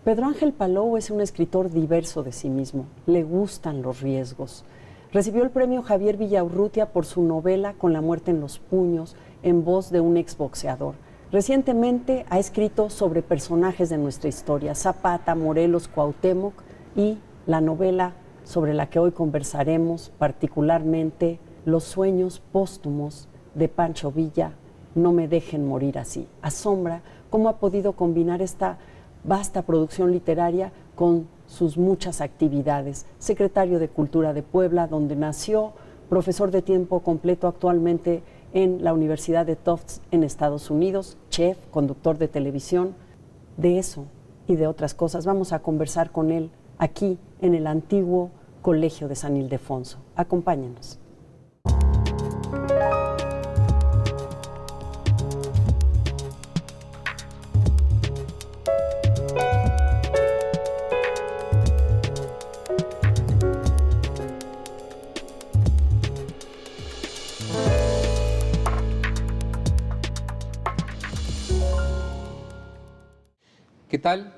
Pedro Ángel Palou es un escritor diverso de sí mismo. Le gustan los riesgos. Recibió el premio Javier Villaurrutia por su novela Con la muerte en los puños, en voz de un exboxeador. Recientemente ha escrito sobre personajes de nuestra historia, Zapata, Morelos, Cuauhtémoc, y la novela sobre la que hoy conversaremos, particularmente Los sueños póstumos de Pancho Villa, No me dejen morir así. Asombra cómo ha podido combinar esta vasta producción literaria con sus muchas actividades. Secretario de Cultura de Puebla, donde nació, profesor de tiempo completo actualmente en la Universidad de Tufts en Estados Unidos, chef, conductor de televisión. De eso y de otras cosas vamos a conversar con él aquí en el antiguo Colegio de San Ildefonso. Acompáñenos. ¿Qué tal?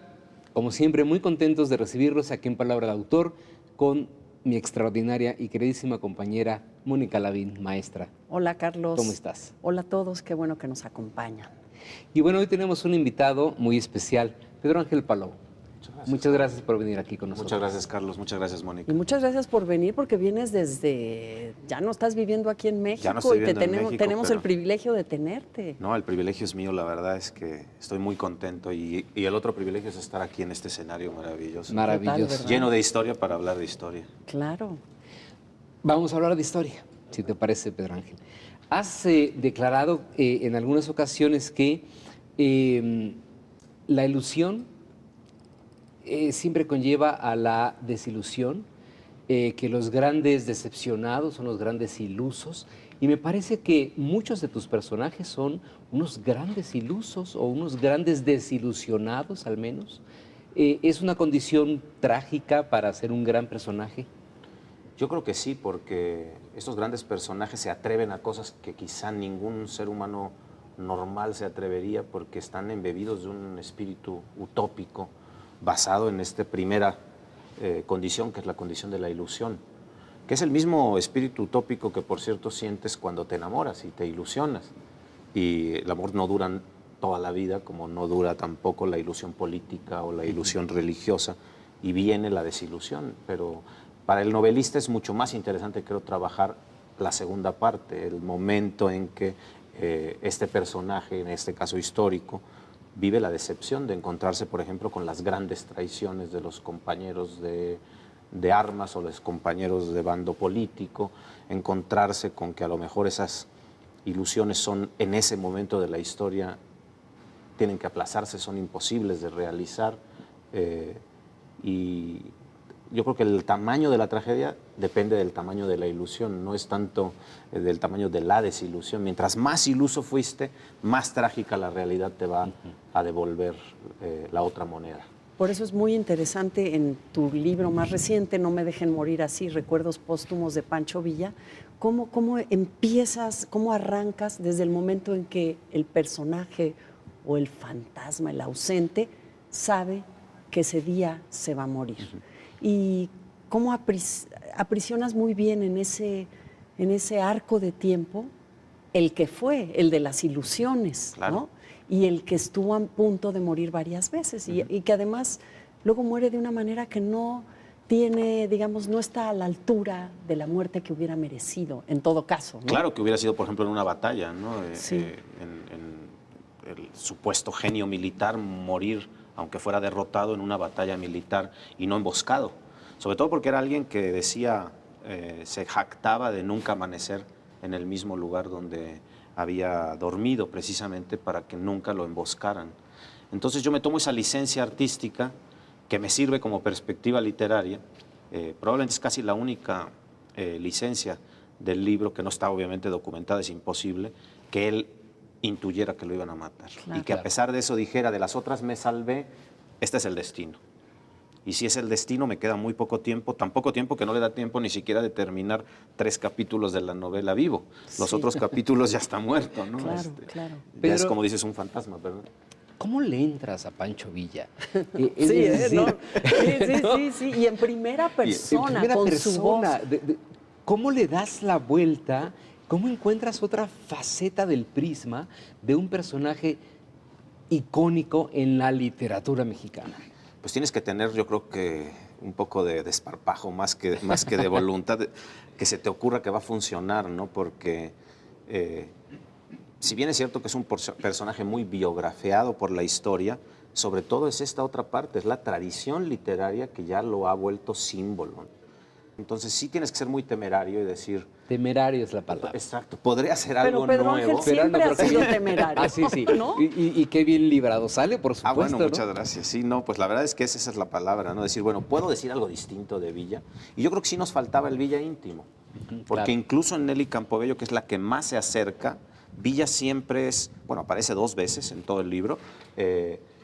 Como siempre, muy contentos de recibirlos aquí en Palabra de Autor con mi extraordinaria y queridísima compañera Mónica Lavín, maestra. Hola, Carlos. ¿Cómo estás? Hola a todos, qué bueno que nos acompañan. Y bueno, hoy tenemos un invitado muy especial, Pedro Ángel Palou. Muchas gracias por venir aquí con nosotros. Muchas gracias, Carlos. Muchas gracias, Mónica. Y muchas gracias por venir, porque vienes desde... Ya no estás viviendo aquí en México. Ya no estoy y viviendo en México, tenemos el privilegio de tenerte. No, el privilegio es mío. La verdad es que estoy muy contento. Y el otro privilegio es estar aquí en este escenario maravilloso. Maravilloso. Total, lleno de historia para hablar de historia. Claro. Vamos a hablar de historia, si te parece, Pedro Ángel. Has declarado en algunas ocasiones que la ilusión siempre conlleva a la desilusión, que los grandes decepcionados son los grandes ilusos, y me parece que muchos de tus personajes son unos grandes ilusos o unos grandes desilusionados al menos. ¿Es una condición trágica para ser un gran personaje? Yo creo que sí, porque estos grandes personajes se atreven a cosas que quizá ningún ser humano normal se atrevería, porque están embebidos de un espíritu utópico basado en esta primera condición, que es la condición de la ilusión, que es el mismo espíritu utópico que, por cierto, sientes cuando te enamoras y te ilusionas. Y el amor no dura toda la vida, como no dura tampoco la ilusión política o la ilusión religiosa, y viene la desilusión. Pero para el novelista es mucho más interesante, creo, trabajar la segunda parte, el momento en que este personaje, en este caso histórico, vive la decepción de encontrarse, por ejemplo, con las grandes traiciones de los compañeros de armas o los compañeros de bando político, encontrarse con que a lo mejor esas ilusiones son, en ese momento de la historia, tienen que aplazarse, son imposibles de realizar, y yo creo que el tamaño de la tragedia depende del tamaño de la ilusión, no es tanto del tamaño de la desilusión. Mientras más iluso fuiste, más trágica la realidad te va a devolver la otra moneda. Por eso es muy interesante en tu libro más reciente, No me dejen morir así, Recuerdos póstumos de Pancho Villa, cómo empiezas, cómo arrancas desde el momento en que el personaje o el fantasma, el ausente, sabe que ese día se va a morir. Y cómo aprisionas muy bien en ese arco de tiempo el que fue, el de las ilusiones, claro, ¿no? Y el que estuvo a punto de morir varias veces, y que además luego muere de una manera que no tiene, digamos, no está a la altura de la muerte que hubiera merecido, en todo caso, ¿no? Claro que hubiera sido, por ejemplo, en una batalla, ¿no? Sí. En el supuesto genio militar, morir, aunque fuera derrotado en una batalla militar y no emboscado. Sobre todo porque era alguien que decía, se jactaba de nunca amanecer en el mismo lugar donde había dormido, precisamente para que nunca lo emboscaran. Entonces yo me tomo esa licencia artística que me sirve como perspectiva literaria. Probablemente es casi la única licencia del libro que no está obviamente documentada, es imposible, que él intuyera que lo iban a matar. Claro. Y que a pesar de eso dijera, de las otras me salvé, este es el destino. Y si es el destino, me queda muy poco tiempo, tan poco tiempo que no le da tiempo ni siquiera de terminar 3 capítulos de la novela vivo. Los otros capítulos ya está muerto, ¿no? Claro, claro. Ya es como dices, un fantasma, ¿verdad? ¿Cómo le entras a Pancho Villa? Sí, ¿no? Sí. Y en primera persona, en primera con persona, su voz. ¿cómo le das la vuelta? ¿Cómo encuentras otra faceta del prisma de un personaje icónico en la literatura mexicana? Pues tienes que tener, yo creo que un poco de desparpajo, más que de voluntad, que se te ocurra que va a funcionar, ¿no? Porque si bien es cierto que es un personaje muy biografiado por la historia, sobre todo es esta otra parte, es la tradición literaria que ya lo ha vuelto símbolo. Entonces sí tienes que ser muy temerario y decir... Temerario es la palabra. Exacto, podría hacer Pero algo Pedro nuevo. Ángel siempre ha sido temerario. Ah, sí. ¿No? Y qué bien librado sale, por supuesto. Bueno, ¿no? muchas gracias. Sí, no, pues la verdad es que esa es la palabra, ¿no? Decir, bueno, puedo decir algo distinto de Villa. Y yo creo que sí nos faltaba el Villa íntimo. Porque claro. Incluso en Nelly Campobello, que es la que más se acerca, Villa siempre es, bueno, aparece 2 veces en todo el libro,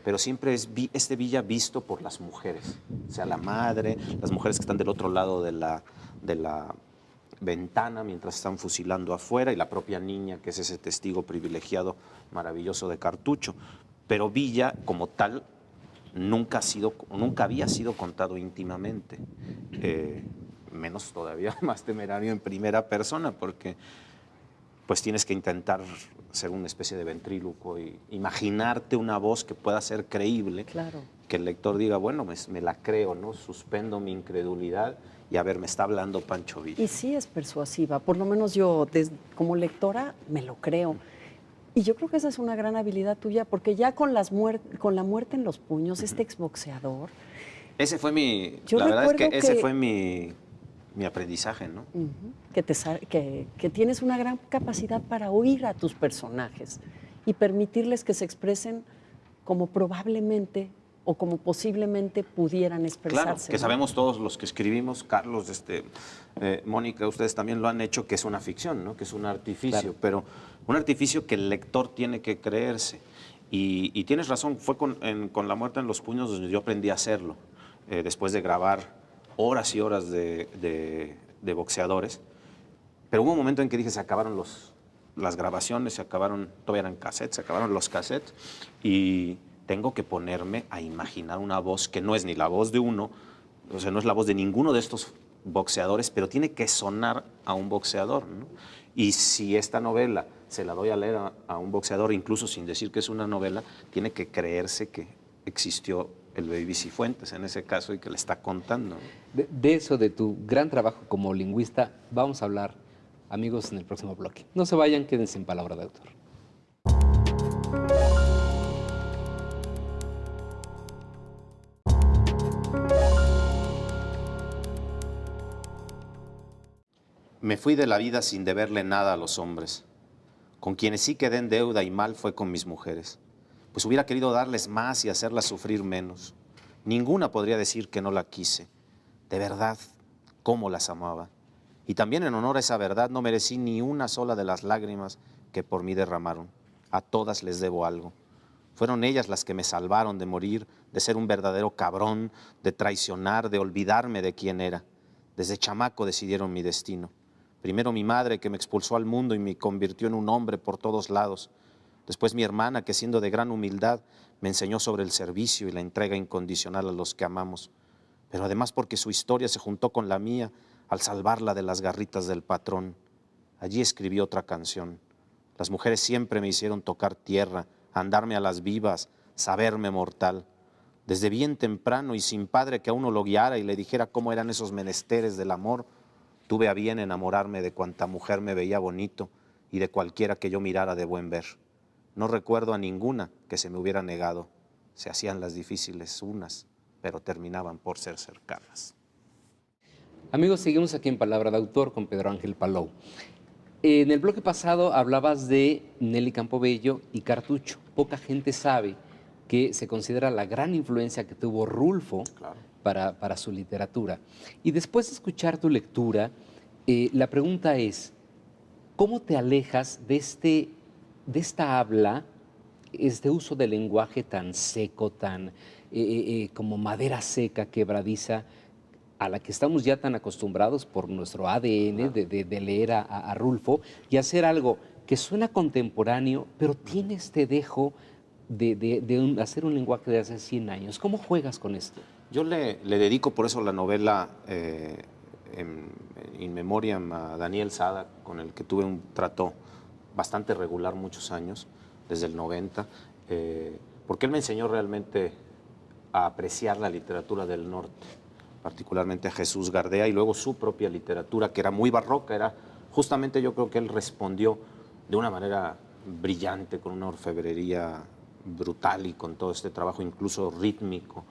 pero siempre es este Villa visto por las mujeres. O sea, la madre, las mujeres que están del otro lado de la ventana mientras están fusilando afuera, y la propia niña, que es ese testigo privilegiado maravilloso de Cartucho. Pero Villa, como tal, nunca había sido contado íntimamente, menos todavía más temerario en primera persona, porque pues tienes que intentar ser una especie de ventrílocuo y imaginarte una voz que pueda ser creíble, claro, que el lector diga, bueno, me la creo, ¿no? Suspendo mi incredulidad y a ver, me está hablando Pancho Villa. Y sí es persuasiva, por lo menos yo como lectora me lo creo. Y yo creo que esa es una gran habilidad tuya, porque ya con la muerte en los puños, este exboxeador... Ese fue Yo la verdad es que recuerdo ese fue mi aprendizaje, ¿no? Que tienes una gran capacidad para oír a tus personajes y permitirles que se expresen como probablemente o como posiblemente pudieran expresarse. Claro, que ¿no? sabemos todos los que escribimos, Carlos, Mónica, ustedes también lo han hecho, que es una ficción, ¿no? Que es un artificio, claro. Pero un artificio que el lector tiene que creerse. Y tienes razón, fue con La muerte en los puños donde yo aprendí a hacerlo, después de grabar horas y horas de boxeadores. Pero hubo un momento en que dije, se acabaron las grabaciones, todavía eran cassettes, se acabaron los cassettes, y tengo que ponerme a imaginar una voz que no es ni la voz de uno, o sea, no es la voz de ninguno de estos boxeadores, pero tiene que sonar a un boxeador, ¿no? Y si esta novela se la doy a leer a un boxeador, incluso sin decir que es una novela, tiene que creerse que existió el Baby Cifuentes en ese caso y que le está contando. De eso, de tu gran trabajo como lingüista, vamos a hablar, amigos, en el próximo bloque. No se vayan, quédense en Palabra de Autor. Me fui de la vida sin deberle nada a los hombres. Con quienes sí quedé en deuda y mal fue con mis mujeres, pues hubiera querido darles más y hacerlas sufrir menos. Ninguna podría decir que no la quise. De verdad, cómo las amaba. Y también en honor a esa verdad no merecí ni una sola de las lágrimas que por mí derramaron. A todas les debo algo. Fueron ellas las que me salvaron de morir, de ser un verdadero cabrón, de traicionar, de olvidarme de quién era. Desde chamaco decidieron mi destino. Primero mi madre, que me expulsó al mundo y me convirtió en un hombre por todos lados. Después mi hermana, que siendo de gran humildad, me enseñó sobre el servicio y la entrega incondicional a los que amamos. Pero además porque su historia se juntó con la mía al salvarla de las garritas del patrón. Allí escribí otra canción. Las mujeres siempre me hicieron tocar tierra, andarme a las vivas, saberme mortal. Desde bien temprano y sin padre que a uno lo guiara y le dijera cómo eran esos menesteres del amor, tuve a bien enamorarme de cuanta mujer me veía bonito y de cualquiera que yo mirara de buen ver. No recuerdo a ninguna que se me hubiera negado. Se hacían las difíciles unas, pero terminaban por ser cercanas. Amigos, seguimos aquí en Palabra de Autor con Pedro Ángel Palou. En el bloque pasado hablabas de Nelly Campobello y Cartucho. Poca gente sabe que se considera la gran influencia que tuvo Rulfo, claro, para su literatura. Y después de escuchar tu lectura, la pregunta es, ¿cómo te alejas de esta habla, este uso del lenguaje tan seco, tan como madera seca, quebradiza, a la que estamos ya tan acostumbrados por nuestro ADN de leer a Rulfo, y hacer algo que suena contemporáneo, pero tiene este dejo hacer un lenguaje de hace 100 años. ¿Cómo juegas con esto? Yo le dedico por eso la novela In Memoriam a Daniel Sada, con el que tuve un trato bastante regular muchos años, desde el 90, porque él me enseñó realmente a apreciar la literatura del norte, particularmente a Jesús Gardea y luego su propia literatura, que era muy barroca, justamente yo creo que él respondió de una manera brillante, con una orfebrería brutal y con todo este trabajo incluso rítmico,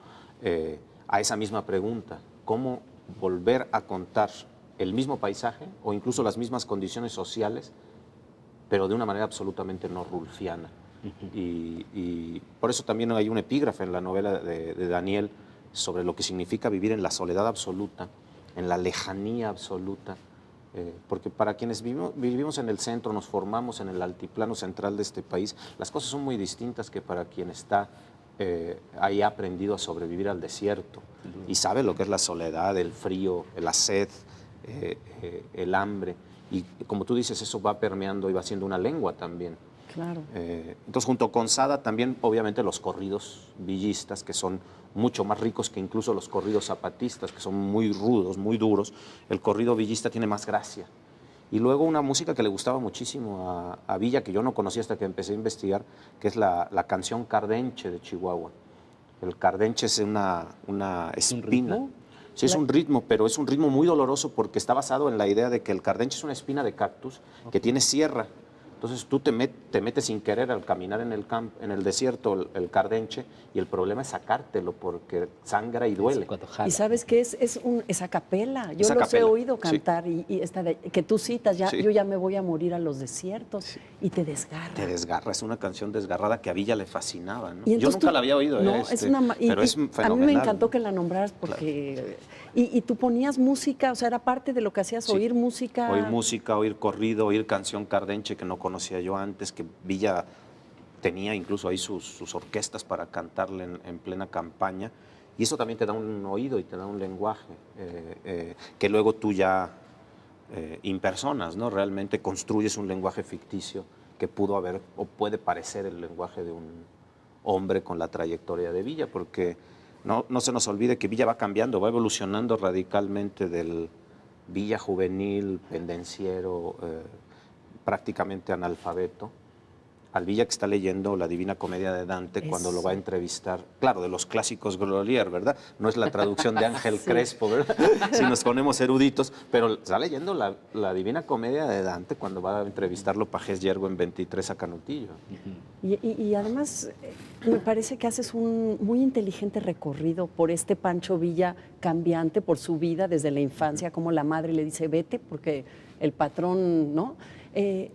a esa misma pregunta: ¿cómo volver a contar el mismo paisaje o incluso las mismas condiciones sociales, pero de una manera absolutamente no rulfiana? Y por eso también hay un epígrafe en la novela de Daniel sobre lo que significa vivir en la soledad absoluta, en la lejanía absoluta, porque para quienes vivimos en el centro, nos formamos en el altiplano central de este país, las cosas son muy distintas que para quien está ahí aprendido a sobrevivir al desierto y sabe lo que es la soledad, el frío, la sed, el hambre. Y como tú dices, eso va permeando y va siendo una lengua también. Claro. Entonces, junto con Sada, también obviamente los corridos villistas, que son mucho más ricos que incluso los corridos zapatistas, que son muy rudos, muy duros. El corrido villista tiene más gracia. Y luego una música que le gustaba muchísimo a Villa, que yo no conocía hasta que empecé a investigar, que es la canción cardenche de Chihuahua. El cardenche es una espina. ¿Un ritmo? Sí, es un ritmo, pero es un ritmo muy doloroso porque está basado en la idea de que el cardenche es una espina de cactus que tiene sierra. Entonces tú te metes sin querer al caminar en el desierto el cardenche, y el problema es sacártelo porque sangra y duele. Y sabes que es a capela. Yo Es a los he capela, oído cantar, sí. y que tú citas, Sí. yo ya me voy a morir a los desiertos, sí. Y te desgarra. Te desgarra, es una canción desgarrada que a Villa le fascinaba, ¿no? Y Yo nunca la había oído, no, pero es fenomenal. A mí me encantó que la nombraras porque... Claro. Y tú ponías música, o sea, era parte de lo que hacías, sí. Oír música. Oír música, oír corrido, oír canción cardenche que no conocía yo antes, que Villa tenía incluso ahí sus orquestas para cantarle en plena campaña. Y eso también te da un oído y te da un lenguaje que luego tú ya impersonas, ¿no? Realmente construyes un lenguaje ficticio que pudo haber o puede parecer el lenguaje de un hombre con la trayectoria de Villa, porque no se nos olvide que Villa va cambiando, va evolucionando radicalmente del Villa juvenil, pendenciero, prácticamente analfabeto, al Villa que está leyendo la Divina Comedia de Dante cuando lo va a entrevistar, claro, de los clásicos Grolier, ¿verdad? No es la traducción de Ángel sí. Crespo, ¿verdad? Si nos ponemos eruditos, pero está leyendo la Divina Comedia de Dante cuando va a entrevistarlo Pajés Yergo en 23 a Canutillo. Y además me parece que haces un muy inteligente recorrido por este Pancho Villa cambiante, por su vida desde la infancia, como la madre le dice vete porque el patrón, ¿no?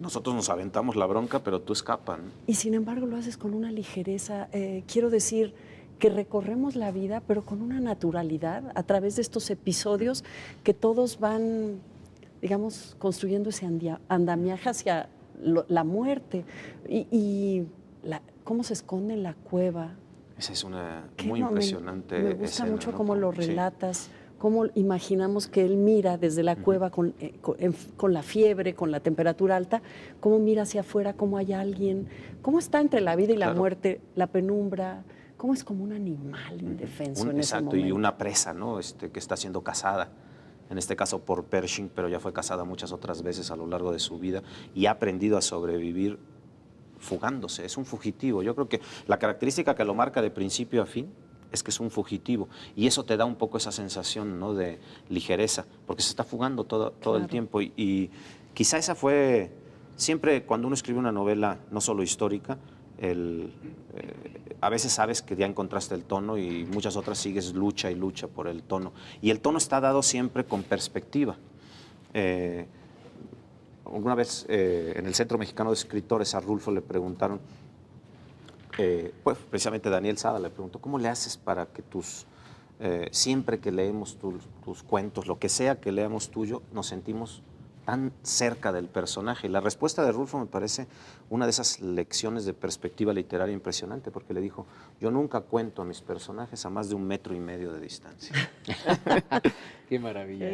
Nosotros nos aventamos la bronca, pero tú escapan. Y sin embargo lo haces con una ligereza. Quiero decir que recorremos la vida, pero con una naturalidad a través de estos episodios que todos van, digamos, construyendo ese andamiaje hacia la muerte. Cómo se esconde en la cueva. Esa es una muy impresionante Me gusta escena, mucho ¿no? cómo lo relatas. Sí. Cómo imaginamos que él mira desde la cueva con la fiebre, con la temperatura alta, cómo mira hacia afuera, cómo hay alguien, cómo está entre la vida y la muerte, la penumbra, cómo es como un animal indefenso en ese momento. Exacto, y una presa, ¿no? Que está siendo cazada, en este caso por Pershing, pero ya fue cazada muchas otras veces a lo largo de su vida y ha aprendido a sobrevivir fugándose, es un fugitivo. Yo creo que la característica que lo marca de principio a fin es que es un fugitivo, y eso te da un poco esa sensación, ¿no? De ligereza, porque se está fugando todo el tiempo, y quizá esa fue, siempre cuando uno escribe una novela, no solo histórica, a veces sabes que ya encontraste el tono y muchas otras sigues lucha y lucha por el tono, y el tono está dado siempre con perspectiva. Alguna vez en el Centro Mexicano de Escritores a Rulfo le preguntaron, pues precisamente Daniel Sada le preguntó, ¿cómo le haces para que siempre que leemos tus cuentos, lo que sea que leamos tuyo, nos sentimos tan cerca del personaje? Y la respuesta de Rulfo me parece una de esas lecciones de perspectiva literaria impresionante, porque le dijo, yo nunca cuento a mis personajes a más de 1,5 metros de distancia. Qué maravilla.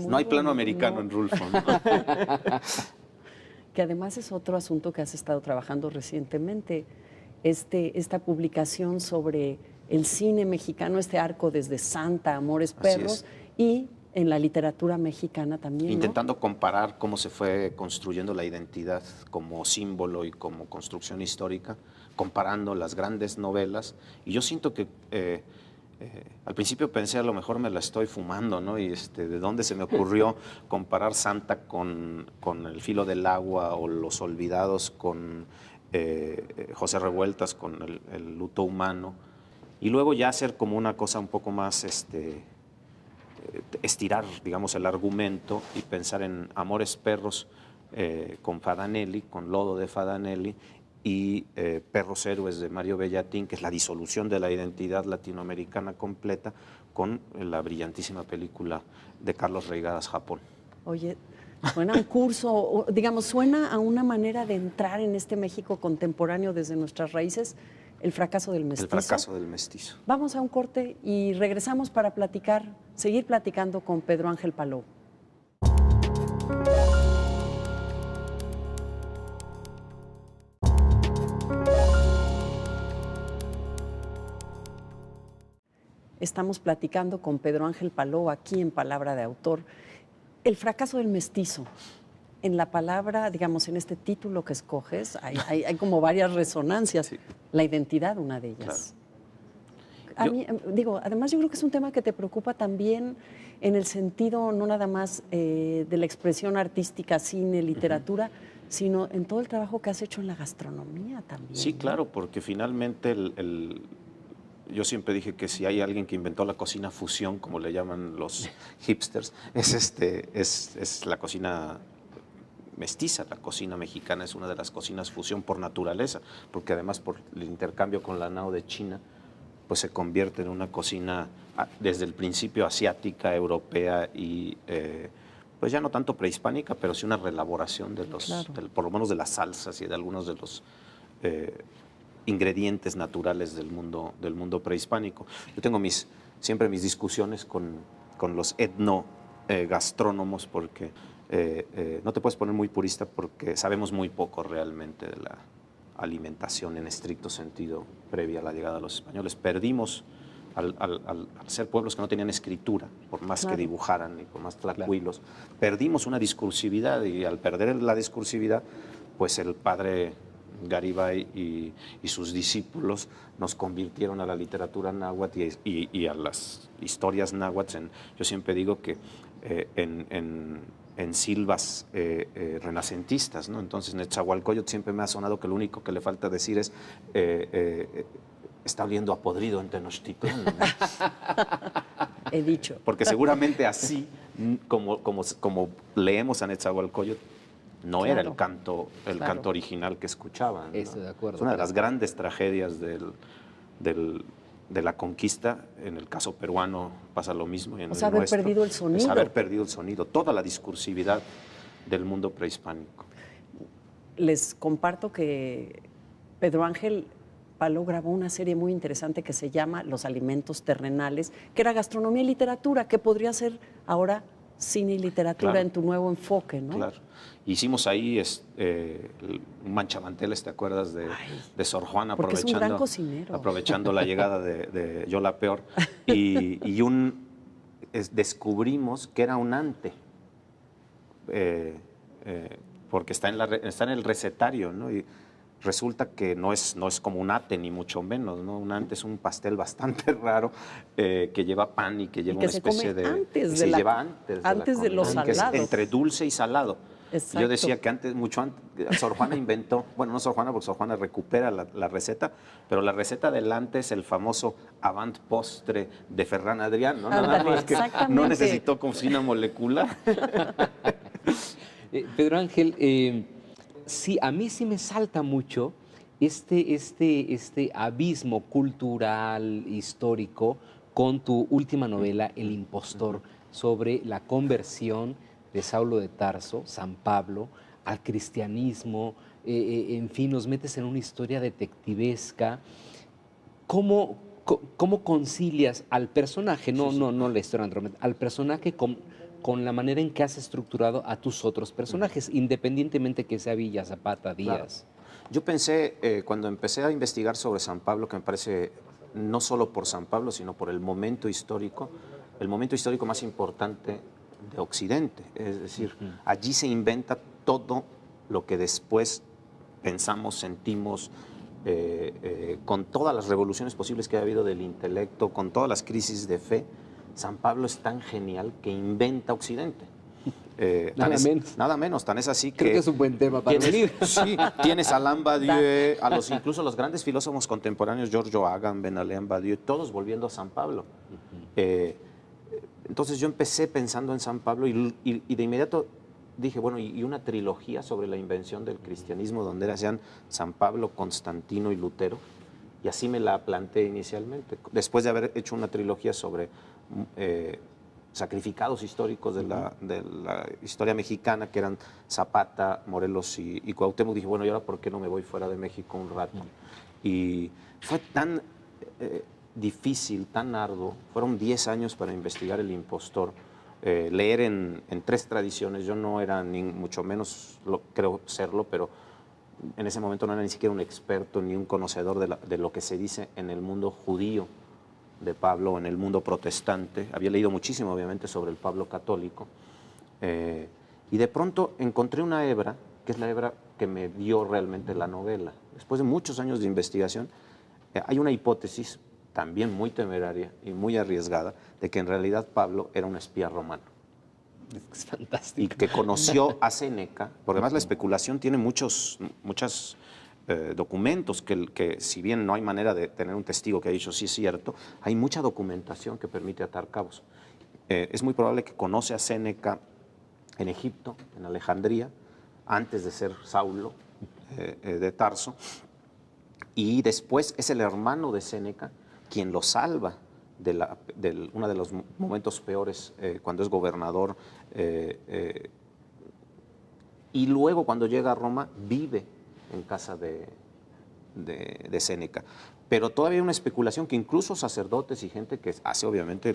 No hay plano americano en Rulfo, ¿no? Que además es otro asunto que has estado trabajando recientemente, esta publicación sobre el cine mexicano, este arco desde Santa, Amores Así Perros, es. y en la literatura mexicana también, ¿no? Intentando comparar cómo se fue construyendo la identidad como símbolo y como construcción histórica, comparando las grandes novelas. Y yo siento que al principio pensé, a lo mejor me la estoy fumando, ¿no? Y ¿de dónde se me ocurrió comparar Santa con El filo del agua o Los olvidados con José Revueltas, con el luto humano? Y luego ya hacer como una cosa un poco más estirar, digamos, el argumento y pensar en Amores Perros con Fadanelli, con Lodo de Fadanelli, y Perros Héroes de Mario Bellatín, que es la disolución de la identidad latinoamericana completa, con la brillantísima película de Carlos Reigadas, Japón. Oye, suena a un curso, digamos, suena a una manera de entrar en este México contemporáneo desde nuestras raíces, El fracaso del mestizo. El fracaso del mestizo. Vamos a un corte y regresamos para platicar, seguir platicando con Pedro Ángel Palou. Estamos platicando con Pedro Ángel Palou aquí en Palabra de Autor. El fracaso del mestizo. En la palabra, digamos, en este título que escoges, hay como varias resonancias. Sí. La identidad, una de ellas. Claro. A mí, además yo creo que es un tema que te preocupa también en el sentido no nada más de la expresión artística, cine, literatura, sino en todo el trabajo que has hecho en la gastronomía también. Sí, ¿no? claro, porque finalmente yo siempre dije que si hay alguien que inventó la cocina fusión, como le llaman los hipsters, es la cocina mestiza. La cocina mexicana es una de las cocinas fusión por naturaleza, porque además por el intercambio con la nao de China, pues se convierte en una cocina desde el principio asiática, europea y pues ya no tanto prehispánica, pero sí una reelaboración de por lo menos de las salsas y de algunos de los ingredientes naturales del mundo prehispánico. Yo tengo siempre mis discusiones con los gastrónomos, porque no te puedes poner muy purista porque sabemos muy poco realmente de la alimentación en estricto sentido previa a la llegada de los españoles. Perdimos al ser pueblos que no tenían escritura, por más que dibujaran y por más tlacuilos, perdimos una discursividad, y al perder la discursividad, pues el padre Garibay y sus discípulos nos convirtieron a la literatura náhuatl y a las historias náhuatl yo siempre digo que en silvas renacentistas, ¿no? Entonces, Netzahualcóyotl siempre me ha sonado que lo único que le falta decir es está oliendo a podrido en Tenochtitlán, ¿no? He dicho. Porque seguramente así, como leemos a Netzahualcóyotl, no era el canto original que escuchaban, ¿no? Estoy de acuerdo. Es una de las grandes tragedias de la conquista. En el caso peruano pasa lo mismo. Y en el haber nuestro, perdido el sonido. Es haber perdido el sonido, toda la discursividad del mundo prehispánico. Les comparto que Pedro Ángel Palou grabó una serie muy interesante que se llama Los alimentos terrenales, que era gastronomía y literatura, que podría ser ahora cine y literatura en tu nuevo enfoque, ¿no? Claro. Hicimos ahí un manchamanteles, ¿te acuerdas? De Sor Juana, porque es un gran cocinero. Aprovechando la llegada de Yo la Peor. Y descubrimos que era un ante, porque está en el recetario, ¿no? Y resulta que no es como un ate, ni mucho menos, ¿no? Un ante es un pastel bastante raro que lleva pan y que lleva una especie de... lleva antes de los salados. salados. Entre dulce y salado. Exacto. Yo decía que mucho antes, Sor Juana inventó, bueno, no Sor Juana, porque Sor Juana recupera la receta, pero la receta del ante es el famoso avant postre de Ferran Adrià, ¿no? Nada más que no necesitó cocina molecular. Pedro Ángel, sí, a mí sí me salta mucho este abismo cultural, histórico, con tu última novela, El impostor, sobre la conversión de Saulo de Tarso, San Pablo, al cristianismo. En fin, nos metes en una historia detectivesca. ¿Cómo concilias al personaje, no la historia, al personaje con la manera en que has estructurado a tus otros personajes, independientemente que sea Villa, Zapata, Díaz? Claro. Yo pensé, cuando empecé a investigar sobre San Pablo, que me parece no solo por San Pablo, sino por el momento histórico más importante de Occidente. Es decir, allí se inventa todo lo que después pensamos, sentimos, con todas las revoluciones posibles que ha habido del intelecto, con todas las crisis de fe. San Pablo es tan genial que inventa Occidente. Nada menos, tan es así que... Creo que es un buen tema para venir. Sí, tienes a Alain Badiou, incluso los grandes filósofos contemporáneos, Giorgio Agamben, Alain Badiou, todos volviendo a San Pablo. Entonces yo empecé pensando en San Pablo y de inmediato dije, bueno, y una trilogía sobre la invención del cristianismo, donde sean San Pablo, Constantino y Lutero, y así me la planteé inicialmente. Después de haber hecho una trilogía sobre sacrificados históricos de la historia mexicana, que eran Zapata, Morelos y Cuauhtémoc, dije, bueno, ¿y ahora por qué no me voy fuera de México un rato? Y fue tan difícil, tan arduo, fueron 10 años para investigar El Impostor, leer en 3 tradiciones. Yo no era ni mucho menos, creo serlo, pero en ese momento no era ni siquiera un experto ni un conocedor de lo que se dice en el mundo judío de Pablo, en el mundo protestante. Había leído muchísimo, obviamente, sobre el Pablo católico. Y de pronto encontré una hebra, que es la hebra que me dio realmente la novela. Después de muchos años de investigación, hay una hipótesis también muy temeraria y muy arriesgada de que en realidad Pablo era un espía romano. Es fantástico. Y que conoció a Séneca, porque además la especulación tiene muchos documentos que si bien no hay manera de tener un testigo que ha dicho sí es cierto, hay mucha documentación que permite atar cabos. Es muy probable que conoce a Séneca en Egipto, en Alejandría, antes de ser Saulo de Tarso, y después es el hermano de Séneca quien lo salva de uno de los momentos peores cuando es gobernador, y luego cuando llega a Roma vive en casa de Séneca. Pero todavía hay una especulación que incluso sacerdotes y gente que hace obviamente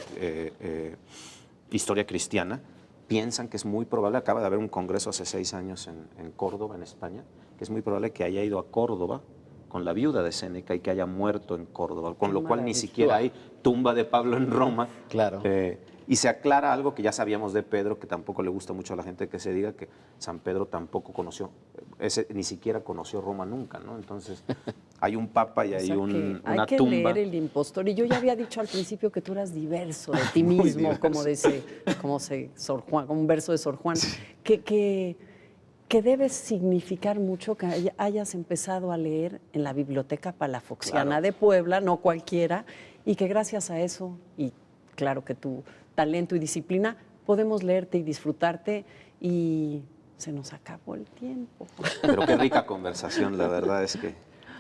historia cristiana piensan que es muy probable, acaba de haber un congreso hace 6 años en Córdoba, en España, que es muy probable que haya ido a Córdoba con la viuda de Séneca y que haya muerto en Córdoba, con lo cual ni siquiera hay tumba de Pablo en Roma. Claro. Y se aclara algo que ya sabíamos de Pedro, que tampoco le gusta mucho a la gente que se diga, que San Pedro tampoco conoció, ni siquiera conoció Roma nunca, ¿no? Entonces, hay un papa y hay una tumba. Hay que leer El Impostor. Y yo ya había dicho al principio que tú eras diverso de ti mismo, como Sor Juan, un verso de Sor Juan, que debe significar mucho que hayas empezado a leer en la Biblioteca Palafoxiana de Puebla, no cualquiera, y que gracias a eso, y claro que tu talento y disciplina, podemos leerte y disfrutarte, y se nos acabó el tiempo. Pero qué rica conversación, la verdad es que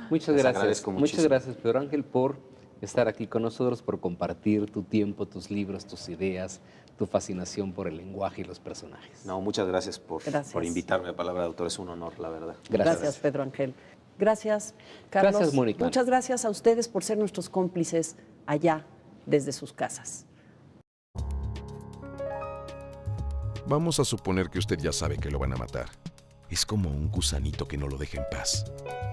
muchas gracias. Muchas gracias, Pedro Ángel, por estar aquí con nosotros, por compartir tu tiempo, tus libros, tus ideas, tu fascinación por el lenguaje y los personajes. No, muchas gracias por invitarme a Palabra de Autor, es un honor, la verdad. Gracias, Pedro Ángel. Gracias, Carlos. Gracias, Mónica. Muchas gracias a ustedes por ser nuestros cómplices allá, desde sus casas. Vamos a suponer que usted ya sabe que lo van a matar. Es como un gusanito que no lo deja en paz.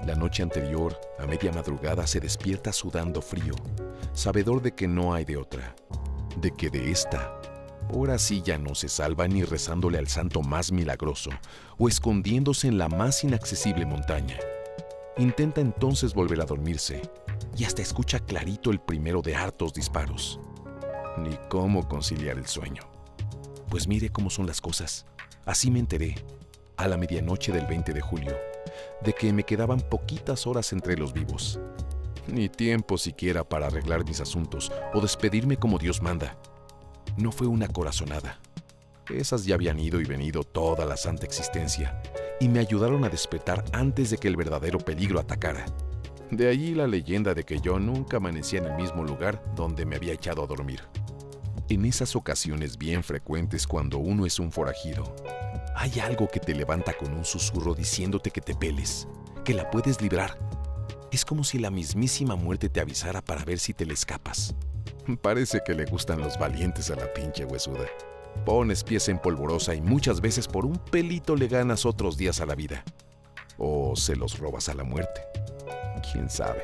La noche anterior, a media madrugada, se despierta sudando frío, sabedor de que no hay de otra, de que de esta, ahora sí ya no se salva ni rezándole al santo más milagroso o escondiéndose en la más inaccesible montaña. Intenta entonces volver a dormirse y hasta escucha clarito el primero de hartos disparos. Ni cómo conciliar el sueño. Pues mire cómo son las cosas. Así me enteré, a la medianoche del 20 de julio, de que me quedaban poquitas horas entre los vivos. Ni tiempo siquiera para arreglar mis asuntos o despedirme como Dios manda. No fue una corazonada. Esas ya habían ido y venido toda la santa existencia y me ayudaron a despertar antes de que el verdadero peligro atacara. De allí la leyenda de que yo nunca amanecía en el mismo lugar donde me había echado a dormir. En esas ocasiones bien frecuentes cuando uno es un forajido, hay algo que te levanta con un susurro diciéndote que te peles, que la puedes librar. Es como si la mismísima muerte te avisara para ver si te le escapas. Parece que le gustan los valientes a la pinche huesuda. Pones pies en polvorosa y muchas veces por un pelito le ganas otros días a la vida. ¿O se los robas a la muerte? ¿Quién sabe?